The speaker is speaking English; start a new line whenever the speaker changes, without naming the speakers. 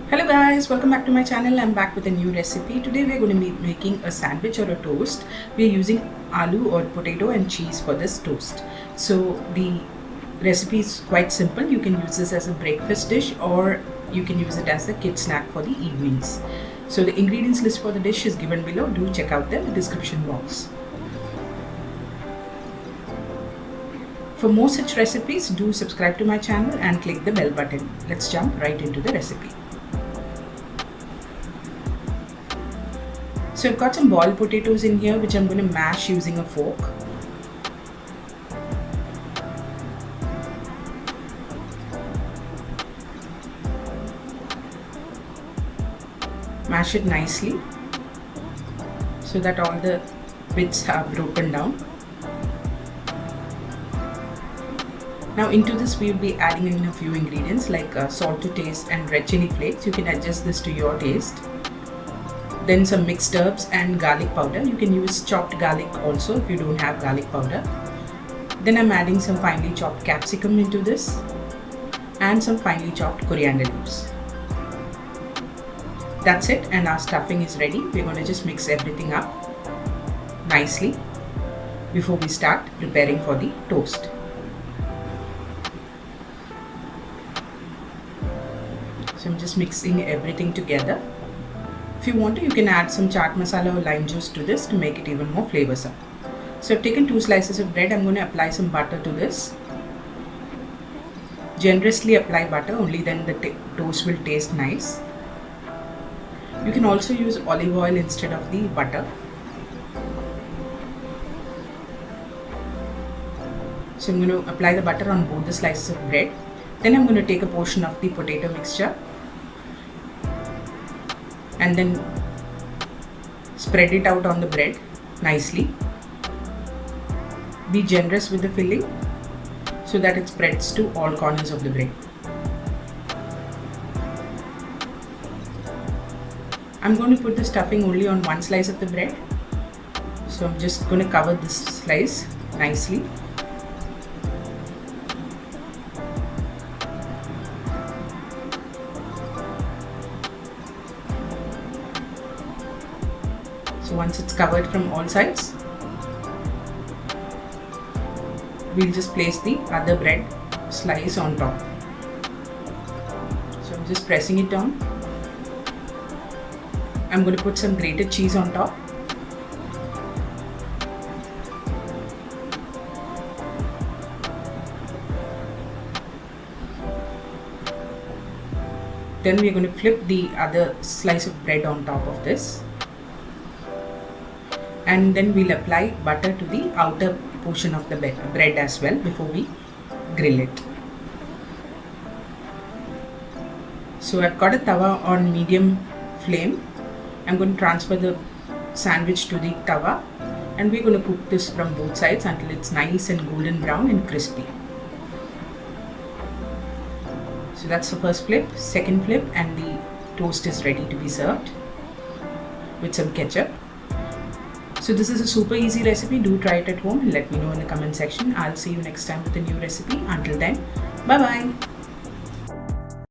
Hello guys, welcome back to my channel. I'm back with a new recipe. Today we're going to be making a sandwich or a toast. We're using aloo or potato and cheese for this toast. So the recipe is quite simple. You can use this as a breakfast dish or you can use it as a kid snack for the evenings. So the ingredients list for the dish is given below. Do check out the description box. For more such recipes, do subscribe to my channel and click the bell button. Let's jump right into the recipe. So I've got some boiled potatoes in here which I'm going to mash using a fork. Mash it nicely so that all the bits are broken down. Now into this we will be adding in a few ingredients like salt to taste and red chilli flakes. You can adjust this to your taste. Then some mixed herbs and garlic powder. You can use chopped garlic also if you don't have garlic powder. Then I'm adding some finely chopped capsicum into this and some finely chopped coriander leaves. That's it, and our stuffing is ready. We're going to just mix everything up nicely before we start preparing for the toast. So I'm just mixing everything together. If you want to, you can add some chaat masala or lime juice to this to make it even more flavoursome. So I've taken 2 slices of bread. I'm going to apply some butter to this. Generously apply butter, only then the toast will taste nice. You can also use olive oil instead of the butter. So I'm going to apply the butter on both the slices of bread. Then I'm going to take a portion of the potato mixture and then spread it out on the bread nicely. Be generous with the filling so that it spreads to all corners of the bread. I'm going to put the stuffing only on one slice of the bread. So I'm just going to cover this slice nicely. So once it's covered from all sides, we'll just place the other bread slice on top. So I'm just pressing it down. I'm going to put some grated cheese on top. Then we're going to flip the other slice of bread on top of this. And then we'll apply butter to the outer portion of the bread as well before we grill it. So I've got a tawa on medium flame. I'm going to transfer the sandwich to the tawa and we're going to cook this from both sides until it's nice and golden brown and crispy. So that's the first flip, second flip, and the toast is ready to be served with some ketchup. So this is a super easy recipe. Do try it at home and let me know in the comment section. I'll see you next time with a new recipe. Until then, bye bye.